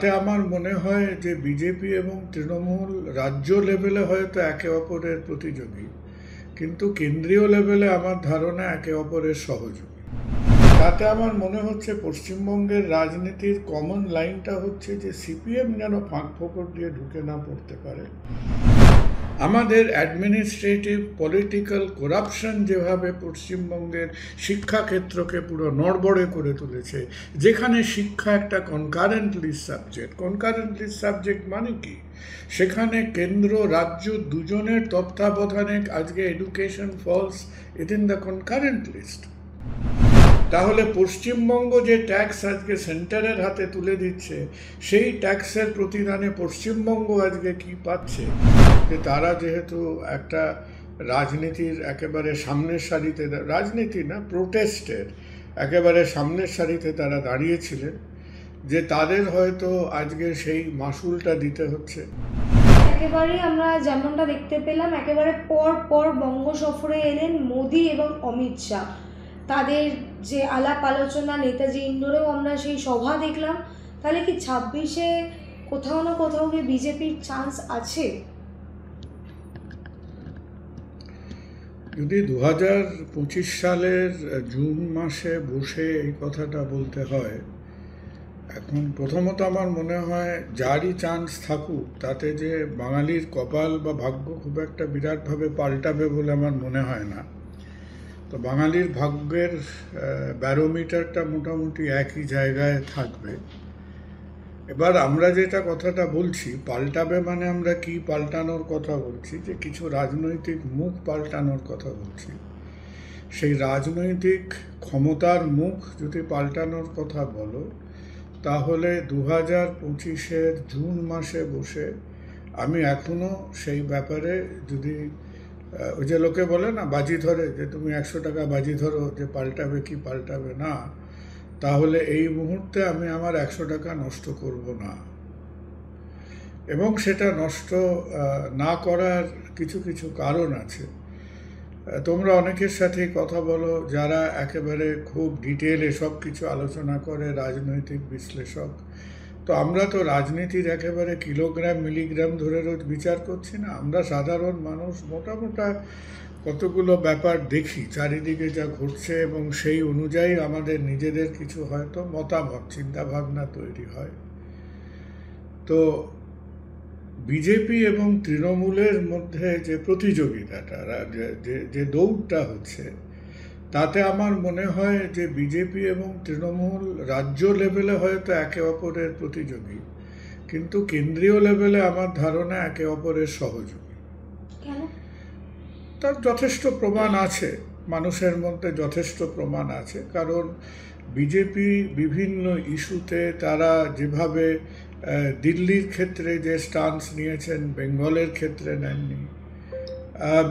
তাতে আমার মনে হয় যে বিজেপি এবং তৃণমূল রাজ্য লেভেলে হয়তো একে অপরের প্রতিযোগী, কিন্তু কেন্দ্রীয় লেভেলে আমার ধারণা একে অপরের সহযোগী। তাতে আমার মনে হচ্ছে পশ্চিমবঙ্গের রাজনীতির কমন লাইনটা হচ্ছে যে সিপিএম যেন ফাঁক ফোকর দিয়ে ঢুকে না পড়তে পারে। আমাদের অ্যাডমিনিস্ট্রেটিভ পলিটিক্যাল করাপশন যেভাবে পশ্চিমবঙ্গের শিক্ষাক্ষেত্রকে পুরো নড়বড়ে করে তুলেছে, যেখানে শিক্ষা একটা কনকারেন্ট লিস্ট সাবজেক্ট মানে কি, সেখানে কেন্দ্র রাজ্য দুজনের তত্ত্বাবধানে আজকে education falls within the concurrent list. তাহলে পশ্চিমবঙ্গ যে ট্যাক্স আজকে সেন্টারের হাতে তুলে দিচ্ছে, সেই ট্যাক্সের প্রতিদানে পশ্চিমবঙ্গ আজকে কি পাচ্ছে, যে তারা যেহেতু একটা রাজনীতির একেবারে সামনের সারিতে, রাজনীতি না প্রোটেস্টের একেবারে সামনের সারিতে তারা দাঁড়িয়েছিলেন, যে তাদের হয়তো আজকে সেই মাসুলটা দিতে হচ্ছে। একেবারেই আমরা যেমনটা দেখতে পেলাম, একেবারে পর বঙ্গ সফরে এলেন মোদি এবং অমিত শাহ। তাদের যে আলাপ আলোচনা নেতাজি ইন্ডোরেও আমরা সেই সভা দেখলাম। তাহলে কি 26-এ কোথাও না কোথাও কি বিজেপির চান্স আছে? যদি 2025 সালের জুন মাসে বসে এই কথাটা বলতে হয়, এখন প্রথমত আমার মনে হয় যারই চান্স থাকুক, তাতে যে বাঙালির কপাল বা ভাগ্য খুব একটা বিরাটভাবে পাল্টাবে বলে আমার মনে হয় না। তো বাঙালির ভাগ্যের ব্যারোমিটারটা মোটামুটি একই জায়গায় থাকবে। এবার আমরা যেটা কথাটা বলছি পাল্টাবে, মানে আমরা কি পাল্টানোর কথা বলছি, যে কিছু রাজনৈতিক মুখ পাল্টানোর কথা বলছি। সেই রাজনৈতিক ক্ষমতার মুখ যদি পাল্টানোর কথা বলো, তাহলে 2025-এর জুন মাসে বসে আমি এখনও সেই ব্যাপারে, যদি ওই যে লোকে বলে না বাজি ধরে, যে তুমি 100 টাকা বাজি ধরো যে পাল্টাবে কি পাল্টাবে না, তাহলে এই মুহূর্তে আমি আমার 100 টাকা নষ্ট করব না। এবং সেটা নষ্ট না করার কিছু কিছু কারণ আছে। তোমরা অনেকের সাথেই কথা বলো যারা একেবারে খুব ডিটেলে সব কিছু আলোচনা করে, রাজনৈতিক বিশ্লেষক। তো আমরা তো রাজনীতির একেবারে কিলোগ্রাম মিলিগ্রাম ধরে রোজ বিচার করছি না। আমরা সাধারণ মানুষ মোটামোটা কতগুলো ব্যাপার দেখি চারিদিকে যা ঘটছে, এবং সেই অনুযায়ী আমাদের নিজেদের কিছু হয়তো মতামত চিন্তাভাবনা তৈরি হয়। তো বিজেপি এবং তৃণমূলের মধ্যে যে প্রতিযোগিতাটা, যে দৌড়টা হচ্ছে, তাতে আমার মনে হয় যে বিজেপি এবং তৃণমূল রাজ্য লেভেলে হয়তো একে অপরের প্রতিযোগী, কিন্তু কেন্দ্রীয় লেভেলে আমার ধারণা একে অপরের সহযোগী। তার যথেষ্ট প্রমাণ আছে, মানুষের মধ্যে যথেষ্ট প্রমাণ আছে। কারণ বিজেপি বিভিন্ন ইস্যুতে তারা যেভাবে দিল্লির ক্ষেত্রে যে স্টান্স নিয়েছেন, বেঙ্গলের ক্ষেত্রে নেননি।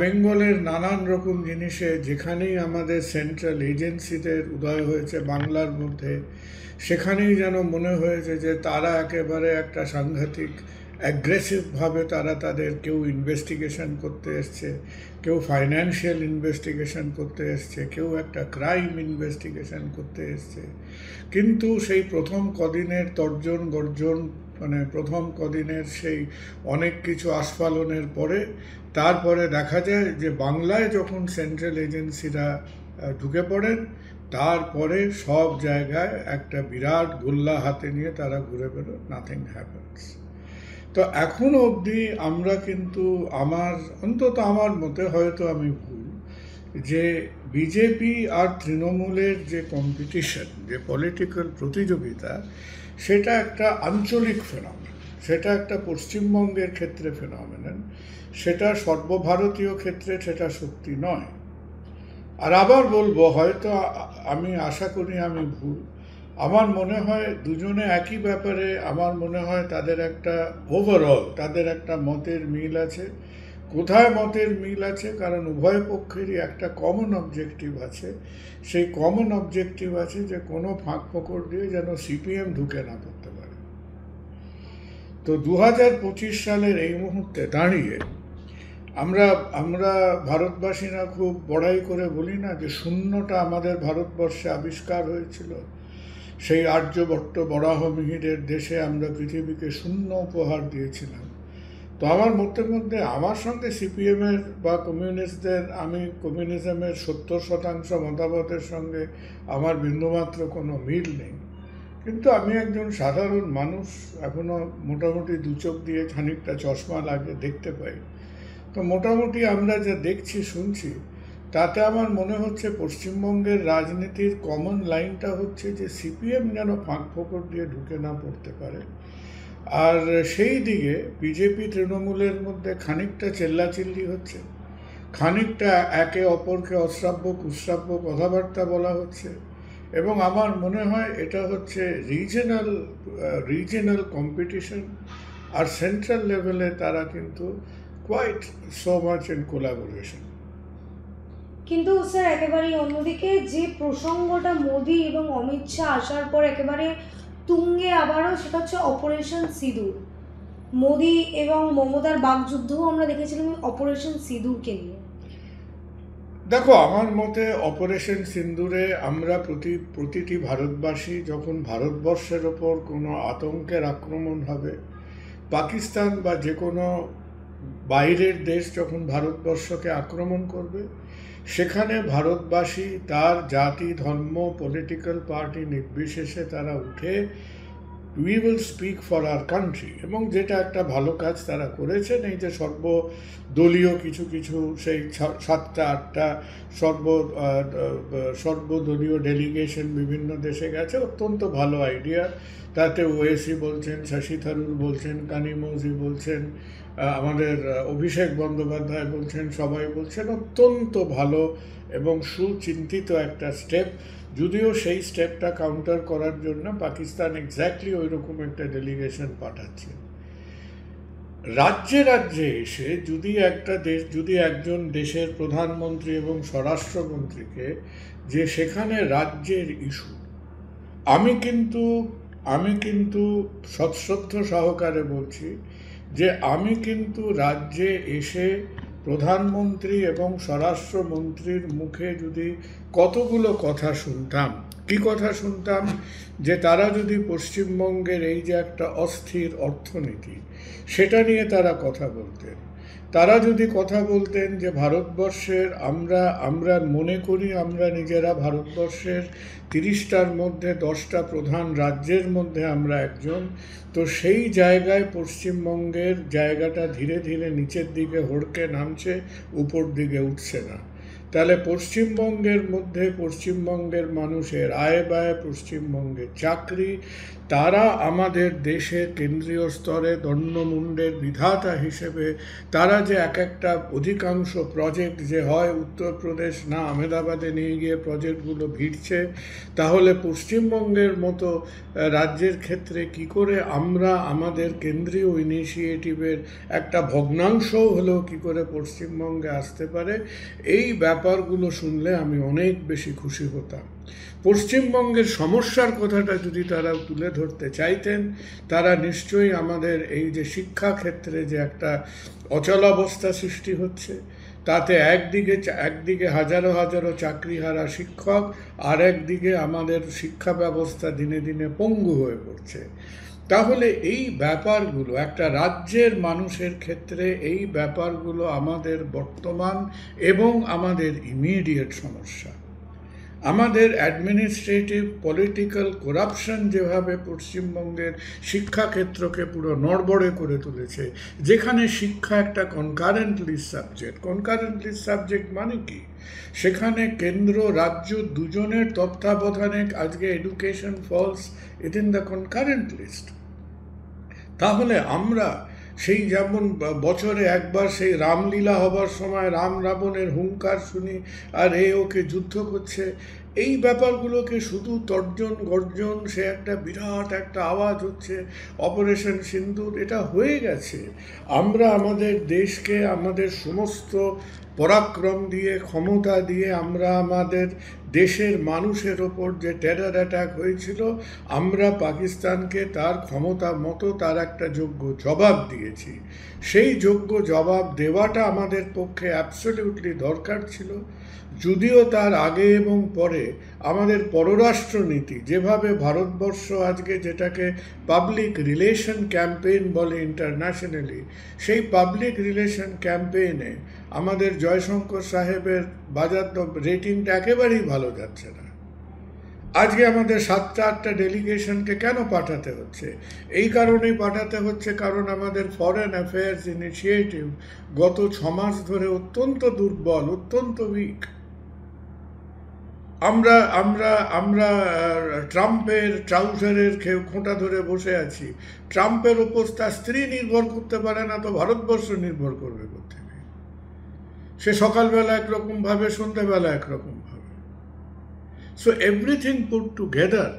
বেঙ্গলের নানান রকম জিনিসে যেখানেই আমাদের সেন্ট্রাল এজেন্সিদের উদয় হয়েছে বাংলার মধ্যে, সেখানেই যেন মনে হয়েছে যে তারা একেবারে একটা সাংঘাতিক অ্যাগ্রেসিভভাবে তারা তাদের কেউ ইনভেস্টিগেশন করতে এসছে, কেউ ফাইন্যান্সিয়াল ইনভেস্টিগেশন করতে এসছে, কেউ একটা ক্রাইম ইনভেস্টিগেশন করতে এসছে। কিন্তু সেই প্রথম কদিনের তর্জন গর্জন, মানে প্রথম কদিনের সেই অনেক কিছু আস্ফালনের পরে, তারপরে দেখা যায় যে বাংলায় যখন সেন্ট্রাল এজেন্সিরা ঢুকে পড়েন, তারপরে সব জায়গায় একটা বিরাট গোল্লা হাতে নিয়ে তারা ঘুরে বেরো, নাথিং হ্যাপেন্স। তো এখনো অবধি আমরা কিন্তু, অন্তত আমার মতে, হয়তো আমি ভুল, যে বিজেপি আর তৃণমূলের যে কম্পিটিশন, যে পলিটিক্যাল প্রতিযোগিতা, সেটা একটা আঞ্চলিক ফেনোমেনন, সেটা একটা পশ্চিমবঙ্গের ক্ষেত্রে ফেনোমেনন, সেটা সর্বভারতীয় ক্ষেত্রে সেটা সত্যি নয়। আর আবার বলবো, হয়তো আমি আশা করি আমি ভুল, আমার মনে হয় দুজনে একই ব্যাপারে, আমার মনে হয় তাদের একটা ওভারঅল তাদের একটা মতের মিল আছে। কোথায় মতের মিল আছে? কারণ উভয় পক্ষেরই একটা কমন অবজেক্টিভ আছে। সেই কমন অবজেক্টিভ আছে যে কোনো ফাঁক ফোকর দিয়ে যেন সিপিএম ঢুকে না করতে পারে। তো 2025 সালের এই মুহূর্তে দাঁড়িয়ে আমরা ভারতবাসীরা খুব বড়াই করে বলি না যে শূন্যটা আমাদের ভারতবর্ষে আবিষ্কার হয়েছিল, সেই আর্যভট্ট বরাহমিহিরের দেশে আমরা পৃথিবীকে শূন্য উপহার দিয়েছিলাম। তো আমার মধ্যে আমার সঙ্গে সিপিএমের বা কমিউনিস্টদের, আমি কমিউনিজমের 70% মতামতের সঙ্গে আমার বিন্দুমাত্র কোনো মিল নেই, কিন্তু আমি একজন সাধারণ মানুষ, এখনো মোটামুটি দু চোখ দিয়ে খানিকটা চশমা লাগে দেখতে পাই। তো মোটামুটি আমরা যা দেখছি শুনছি তাতে আমার মনে হচ্ছে পশ্চিমবঙ্গের রাজনীতির কমন লাইনটা হচ্ছে যে সিপিএম যেন ফাঁক ফোকর দিয়ে ঢুকে না পড়তে পারে, আর সেই দিকে বিজেপি তৃণমূলের মধ্যে খানিকটা চেল্লাচিল্লি হচ্ছে, খানিকটা একে অপরকে অশ্রাব্য কুশ্রাব্য কথাবার্তা বলা হচ্ছে, এবং আমার মনে হয় এটা হচ্ছে রিজিনাল কম্পিটিশন, আর সেন্ট্রাল লেভেলে তারা কিন্তু quite so much in collaboration. কিন্তু স্যার একেবারেই অন্যদিকে যে প্রসঙ্গটা মোদি এবং অমিত শাহ আসার পর একেবারে তুঙ্গে আবারও, সেটা হচ্ছে অপারেশন সিঁদুর। মোদি এবং মমতার বাকযুদ্ধও আমরা দেখেছিলাম অপারেশন সিঁদুরকে নিয়ে। দেখো, আমার মতে অপারেশন সিন্দুরে আমরা প্রতিটি ভারতবাসী যখন ভারতবর্ষের ওপর কোনো আতঙ্কের আক্রমণ হবে, পাকিস্তান বা যে কোনো বাইরের দেশ যখন ভারতবর্ষকে আক্রমণ করবে, সেখানে ভারতবাসী তার জাতি ধর্ম পলিটিক্যাল পার্টি নির্বিশেষে তারা উঠে we will speak for our country, এবং যেটা একটা ভালো কাজ তারা করেছেন। এই যে সর্বদলীয় কিছু সেই 7-8টা সর্বদলীয় ডেলিগেশন বিভিন্ন দেশে গেছে, অত্যন্ত ভালো আইডিয়া। তাতে ওয়েসি বলছেন, শশী থারুর বলছেন, কানিমোজি বলছেন, আমাদের অভিষেক বন্দ্যোপাধ্যায় বলছেন, সবাই বলছেন অত্যন্ত ভালো এবং সুচিন্তিত একটা স্টেপ। যদিও সেই স্টেপটা কাউন্টার করার জন্য পাকিস্তান এক্স্যাক্টলি ওই রকম একটা ডেলিগেশন পাঠাচ্ছে। রাজ্যে রাজ্যে এসে যদি একজন দেশের প্রধানমন্ত্রী এবং স্বরাষ্ট্রমন্ত্রীকে, যে সেখানে রাজ্যের ইস্যু, আমি কিন্তু সশ্রদ্ধ সহকারে বলছি যে আমি কিন্তু রাজ্যে এসে প্রধানমন্ত্রী এবং স্বরাষ্ট্রমন্ত্রীর মুখে যদি কতগুলো কথা শুনতাম, কি কথা শুনতাম, যে তারা যদি পশ্চিমবঙ্গের এই যে একটা অস্থির অর্থনীতি, সেটা নিয়ে তারা কথা বলতেন। তারা যদি কথা বলতেন যে ভারতবর্ষের আমরা মনে করি আমরা নিজেরা ভারতবর্ষের 30টার মধ্যে 10টা প্রধান রাজ্যের মধ্যে আমরা একজন, তো সেই জায়গায় পশ্চিমবঙ্গের জায়গাটা ধীরে ধীরে নিচের দিকে হড়কে নামছে, উপর দিকে উঠছে না। তাহলে পশ্চিমবঙ্গের মধ্যে পশ্চিমবঙ্গের মানুষের আয় ব্যয়, পশ্চিমবঙ্গের চাকরি, তারা আমাদের দেশের কেন্দ্রীয় স্তরে দণ্ডমুণ্ডের বিধাতা হিসেবে তারা যে একটা অধিকাংশ প্রজেক্ট যে হয় উত্তরপ্রদেশ না আহমেদাবাদে নিয়ে গিয়ে প্রজেক্টগুলো ভিড়ছে, তাহলে পশ্চিমবঙ্গের মতো রাজ্যের ক্ষেত্রে কি করে আমরা আমাদের কেন্দ্রীয় ইনিশিয়েটিভের একটা ভগ্নাংশও হলেও কি করে পশ্চিমবঙ্গে আসতে পারে, এই ব্যাপারগুলো শুনলে আমি অনেক বেশি খুশি হতাম। পশ্চিমবঙ্গের সমস্যার কথাটা যদি তারা তুলে ধরতে চাইতেন, তারা নিশ্চয়ই আমাদের এই যে শিক্ষা ক্ষেত্রে যে একটা অচলাবস্থা সৃষ্টি হচ্ছে, তাতে একদিকে হাজারো হাজারো চাকরিহারা শিক্ষক, আর একদিকে আমাদের শিক্ষা ব্যবস্থা দিনে দিনে পঙ্গু হয়ে পড়ছে, তাহলে এই ব্যাপারগুলো একটা রাজ্যের মানুষের ক্ষেত্রে এই ব্যাপারগুলো আমাদের বর্তমান এবং আমাদের ইমিডিয়েট সমস্যা। আমাদের অ্যাডমিনিস্ট্রেটিভ পলিটিক্যাল করাপশন যেভাবে পশ্চিমবঙ্গের শিক্ষাক্ষেত্রকে পুরো নড়বড়ে করে তুলেছে, যেখানে শিক্ষা একটা কনকারেন্টলি সাবজেক্ট মানে কি, সেখানে কেন্দ্র রাজ্য দুজনের তত্ত্বাবধানে আজকে education falls within the concurrent list. তাহলে আমরা সেই যেমন বছরে একবার সেই রামলীলা হবার সময় রাম রাবণের হুঙ্কার শুনি, আর ওকে যুদ্ধ করছে, এই ব্যাপারগুলোকে শুধু তর্জন গর্জন, সে একটা বিরাট একটা আওয়াজ হচ্ছে অপারেশন সিন্দুর, এটা হয়ে গেছে। আমরা আমাদের দেশকে আমাদের সমস্ত পরাক্রম দিয়ে, ক্ষমতা দিয়ে, আমরা আমাদের দেশের মানুষের ওপর যে টেরর অ্যাটাক হয়েছিল, আমরা পাকিস্তানকে তার ক্ষমতা মতো তার একটা যোগ্য জবাব দিয়েছি। সেই যোগ্য জবাব দেওয়াটা আমাদের পক্ষে অ্যাবসলিউটলি দরকার ছিল। যদিও তার আগে এবং পরে আমাদের পররাষ্ট্রনীতি যেভাবে ভারতবর্ষ আজকে যেটাকে পাবলিক রিলেশন ক্যাম্পেইন বলে ইন্টারন্যাশনালি, সেই পাবলিক রিলেশন ক্যাম্পেইনে আমাদের জয়শঙ্কর সাহেবের বাজার রেটিংটা একেবারেই ভালো যাচ্ছে না। আজকে আমাদের 7-8টা ডেলিগেশনকে কেন পাঠাতে হচ্ছে? এই কারণেই পাঠাতে হচ্ছে কারণ আমাদের ফরেন অ্যাফেয়ার্স ইনিশিয়েটিভ গত 6 মাস ধরে অত্যন্ত দুর্বল, অত্যন্ত উইক। আমরা আমরা আমরা ট্রাম্পের ট্রাউজারের খোঁটা ধরে বসে আছি। ট্রাম্পের ওপর তার স্ত্রী নির্ভর করতে পারে না, তো ভারতবর্ষ নির্ভর করবে কোত্থেকে? সে সকালবেলা একরকম ভাবে, সন্ধ্যেবেলা একরকম ভাবে। সো এভরিথিং পুট টুগেদার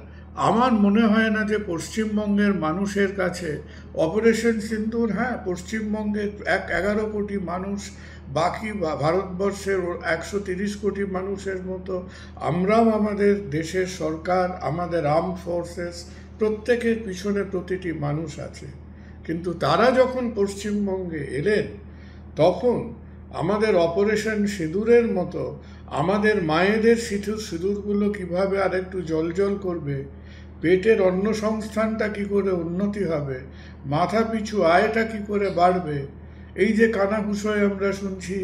আমার মনে হয় না যে পশ্চিমবঙ্গের মানুষের কাছে অপারেশন সিন্দুর, হ্যাঁ পশ্চিমবঙ্গের 11 কোটি মানুষ, বাকি ভারতবর্ষের 130 কোটি মানুষের মতো আমরাও আমাদের দেশের সরকার, আমাদের আর্মড ফোর্সেস, প্রত্যেকের পিছনে প্রতিটি মানুষ আছে। কিন্তু তারা যখন পশ্চিমবঙ্গে এলেন তখন আমাদের অপারেশন সিঁদুরের মতো আমাদের মায়েদের সিঁদুরগুলো কীভাবে আরেকটু জলজল করবে, পেটের অন্ন সংস্থানটা কী করে উন্নতি হবে, মাথা পিছু আয়টা কী করে বাড়বে, এই যে কানাঘুষোয় আমরা শুনছি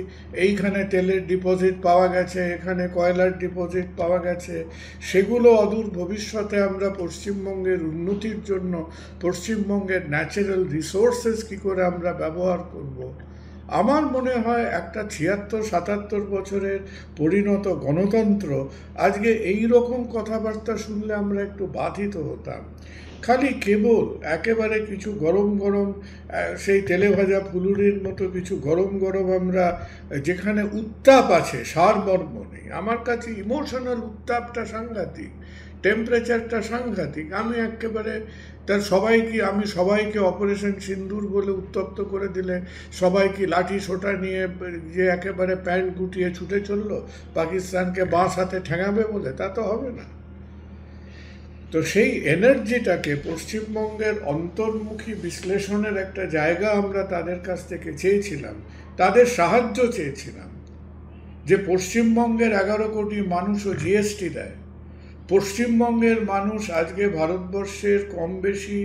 এইখানে তেলের ডিপোজিট পাওয়া গেছে, এখানে কয়লার ডিপোজিট পাওয়া গেছে, সেগুলো অদূর ভবিষ্যতে আমরা পশ্চিমবঙ্গের উন্নতির জন্য পশ্চিমবঙ্গের ন্যাচারাল রিসোর্সেস কী করে আমরা ব্যবহার করব। আমার মনে হয় একটা 76-77 বছরের পরিণত গণতন্ত্র আজকে এই রকম কথাবার্তা শুনলে আমরা একটু বাধিত হতাম। খালি কেবল একেবারে কিছু গরম গরম সেই তেলে ভাজা ফুলুরির মতো কিছু গরম গরম আমরা, যেখানে উত্তাপ আছে সারমর্ম নেই। আমার কাছে ইমোশনাল উত্তাপটা সাংঘাতিক, টেম্পারেচারটা সাংঘাতিক। আমি একেবারে আমি সবাইকে অপারেশন সিন্দুর বলে উত্তপ্ত করে দিলে সবাই কি লাঠি সোটা নিয়ে যে একেবারে প্যান্ট গুটিয়ে ছুটে চললো পাকিস্তানকে বাঁশ হাতে ঠেঙাবে বলে? তা তো হবে না। তো সেই এনার্জিটাকে পশ্চিমবঙ্গের অন্তর্মুখী বিশ্লেষণের একটা জায়গা আমরা তাদের কাছ থেকে চেয়েছিলাম, তাদের সাহায্য চেয়েছিলাম। যে পশ্চিমবঙ্গের 11 কোটি মানুষও জিএসটি দেয়, পশ্চিমবঙ্গের মানুষ আজকে ভারতবর্ষের কম বেশি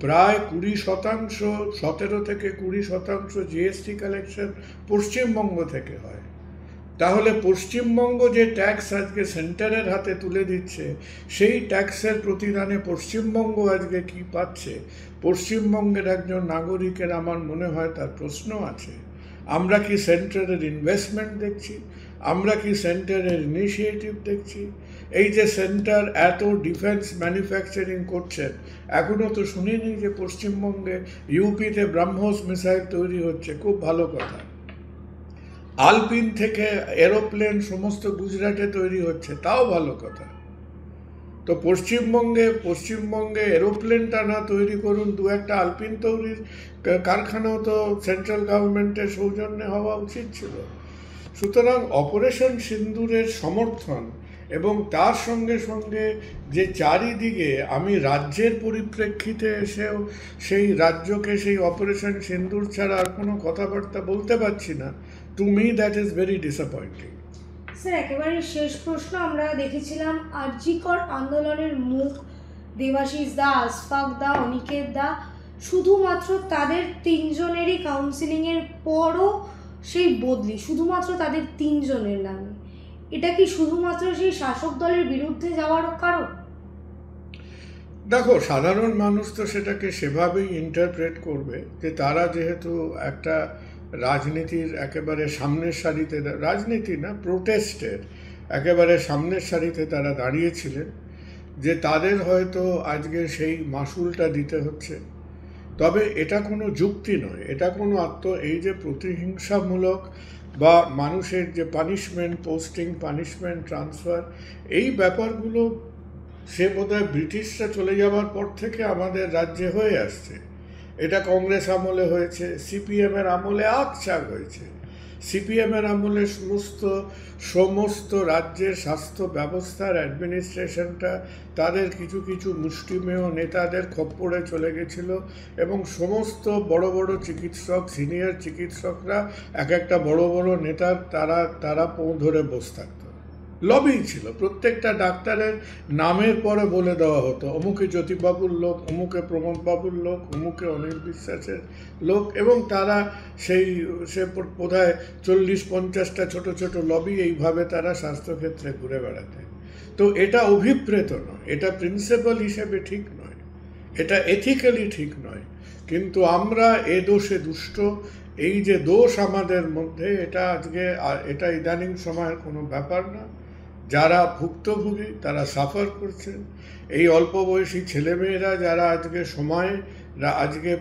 প্রায় 20%, 17 থেকে 20% জিএসটি কালেকশন পশ্চিমবঙ্গ থেকে হয়। তাহলে পশ্চিমবঙ্গ যে ট্যাক্স আজকে সেন্টারের হাতে তুলে দিচ্ছে, সেই ট্যাক্সের প্রতিদানে পশ্চিমবঙ্গ আজকে কি পাচ্ছে? পশ্চিমবঙ্গের একজন নাগরিকের আমার মনে হয় তার প্রশ্ন আছে। আমরা কি সেন্টারের ইনভেস্টমেন্ট দেখছি? আমরা কি সেন্টারের ইনিশিয়েটিভ দেখছি? এই যে সেন্টার এত ডিফেন্স ম্যানুফ্যাকচারিং করছেন, এখনও তো শুনিনি যে পশ্চিমবঙ্গে ইউপিতে ব্রহ্মোস মিসাইল তৈরি হচ্ছে, খুব ভালো কথা। আলপিন থেকে এরোপ্লেন সমস্ত গুজরাটে তৈরি হচ্ছে, তাও ভালো কথা। তো পশ্চিমবঙ্গে এরোপ্লেনটা না তৈরি করুন, 2-1টা আলপিন তৈরির কারখানাও তো সেন্ট্রাল গভর্নমেন্টের সৌজন্যে হওয়া উচিত ছিল। সুতরাং অপারেশন সিন্দুরের সমর্থন এবং তার সঙ্গে সঙ্গে যে চারিদিকে আমি রাজ্যের পরিপ্রেক্ষিতে এসেও সেই রাজ্যকে সেই অপারেশন সিন্দুর ছাড়া আর কোনো কথাবার্তা বলতে পারছি না, to me that is very disappointing. Sir, একেবারে শেষ প্রশ্ন। আমরা দেখেছিলাম আরজিকর আন্দোলনের মুখ দেবাশিস দা, আশফাক দা, অনিকেত দা, শুধুমাত্র তাদের 3 জনেরই কাউন্সিলিংয়ের পরও সেই বদলি, শুধুমাত্র তাদের 3 জনের নামে। এটা কি শুধুমাত্র সেই শাসক দলের বিরুদ্ধে যাওয়ার কারণ? দেখো, সাধারণ মানুষ তো সেটাকে সেভাবেই ইন্টারপ্রেট করবে যে তারা যেহেতু একটা রাজনীতির একেবারে সামনের সারিতে, রাজনীতি না প্রোটেস্টের একেবারে সামনের সারিতে তারা দাঁড়িয়েছিলেন, যে তাদের হয়তো আজকে সেই মাসুলটা দিতে হচ্ছে। তবে এটা কোনো যুক্তি নয়, এটা কোনো এই যে প্রতিহিংসামূলক বা মানুষের যে পানিশমেন্ট, পোস্টিং, পানিশমেন্ট, ট্রান্সফার, এই ব্যাপারগুলো সে বোধহয় ব্রিটিশরা চলে যাওয়ার পর থেকে আমাদের রাজ্যে হয়ে আসছে। এটা কংগ্রেস আমলে হয়েছে, সিপিএমের আমলে আকছাক হয়েছে। সিপিএমের আমলে সমস্ত রাজ্যের স্বাস্থ্য ব্যবস্থার অ্যাডমিনিস্ট্রেশনটা তাদের কিছু কিছু মুষ্টিমেয় নেতাদের খপ্পরে চলে গেছিল এবং সমস্ত বড় বড় চিকিৎসক, সিনিয়র চিকিৎসকরা এক একটা বড় বড় নেতার তারা পৌ ধরে বসে থাকত। লবি ছিল। প্রত্যেকটা ডাক্তারের নামের পরে বলে দেওয়া হতো অমুকে জ্যোতিবাবুর লোক, অমুকে প্রমোদবাবুর লোক, অমুকে অনিল বিশ্বাসের লোক, এবং তারা সে বোধহয় 40-50টা ছোট ছোট লবি এইভাবে তারা স্বাস্থ্যক্ষেত্রে ঘুরে বেড়াতেন। তো এটা অভিপ্রেত নয়, এটা প্রিন্সিপাল হিসেবে ঠিক নয়, এটা এথিক্যালি ঠিক নয়। কিন্তু আমরা এ দোষে দুষ্ট, এই যে দোষ আমাদের মধ্যে, এটা ইদানিং সময়ের কোনো ব্যাপার না। যারা ভুক্তভোগী তারা সাফার করছেন। এই অল্প বয়সী ছেলেমেয়েরা যারা আজকে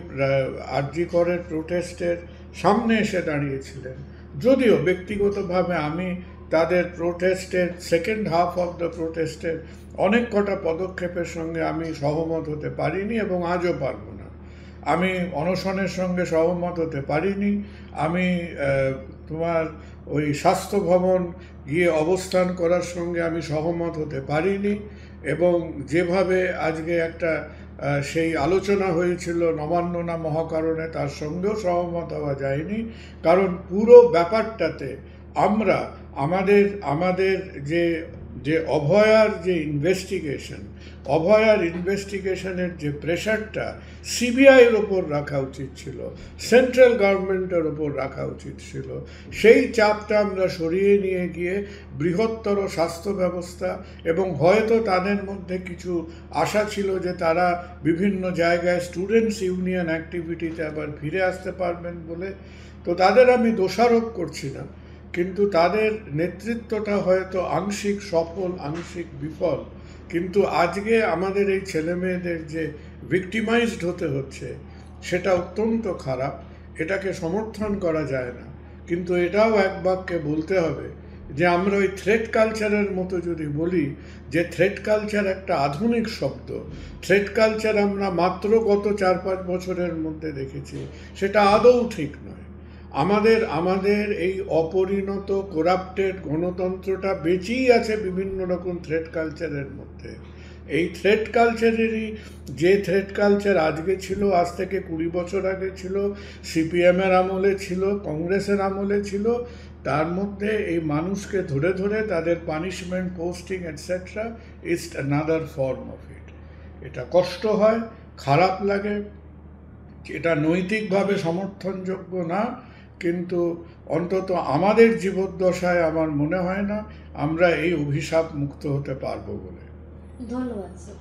আরজি করের প্রোটেস্টের সামনে এসে দাঁড়িয়েছিলেন, যদিও ব্যক্তিগতভাবে আমি তাদের প্রোটেস্টের সেকেন্ড হাফ অফ দ্য প্রোটেস্টের অনেক কটা পদক্ষেপের সঙ্গে আমি সহমত হতে পারিনি এবং আজও পারব না। আমি অনশনের সঙ্গে সহমত হতে পারিনি। আমি তোমার ওই স্বাস্থ্য ভবন গিয়ে অবস্থান করার সঙ্গে আমি সহমত হতে পারিনি, এবং যেভাবে আজকে একটা সেই আলোচনা হয়েছিল নবান্ন না মহাকারণে, তার সঙ্গেও সহমত হওয়া যায়নি। কারণ পুরো ব্যাপারটাতে আমরা আমাদের যে অভয়ার ইনভেস্টিগেশনের যে প্রেশারটা সিবিআইয়ের ওপর রাখা উচিত ছিল, সেন্ট্রাল গভর্নমেন্টের ওপর রাখা উচিত ছিল, সেই চাপটা আমরা সরিয়ে নিয়ে গিয়ে বৃহত্তর স্বাস্থ্য ব্যবস্থা, এবং হয়তো তাদের মধ্যে কিছু আশা ছিল যে তারা বিভিন্ন জায়গায় স্টুডেন্টস ইউনিয়ন অ্যাক্টিভিটিতে আবার ফিরে আসতে পারবেন বলে। তো তাদের আমি দোষারোপ করছি না, কিন্তু তাদের নেতৃত্বটা হয়তো আংশিক সফল আংশিক বিফল। কিন্তু আজকে আমাদের এই ছেলেমেয়েদের যে ভিক্টিমাইজড হতে হচ্ছে সেটা অত্যন্ত খারাপ, এটাকে সমর্থন করা যায় না। কিন্তু এটাও এক বাক্যে বলতে হবে যে আমরা ওই থ্রেট কালচারের মতো যদি বলি যে থ্রেট কালচার একটা আধুনিক শব্দ, থ্রেট কালচার আমরা মাত্র গত 4-5 বছরের মধ্যে দেখেছি, সেটা আদৌ ঠিক নয়। আমাদের এই অপরিণত করাপ্টেড গণতন্ত্রটা বেঁচেই আছে বিভিন্ন রকম থ্রেট কালচারের মধ্যে। এই থ্রেট কালচারেরই যে থ্রেট কালচার আজকে ছিল, আজ থেকে 20 বছর আগে ছিল, সিপিএমের আমলে ছিল, কংগ্রেসের আমলে ছিল, তার মধ্যে এই মানুষকে ধরে ধরে তাদের punishment, posting etcetera is another form of it. এটা কষ্ট হয়, খারাপ লাগে, এটা নৈতিকভাবে সমর্থনযোগ্য না, কিন্তু অন্তত আমাদের জীবদ্দশায় আমার মনে হয় না আমরা এই অভিশাপ মুক্ত হতে পারবো বলে। ধন্যবাদ স্যার।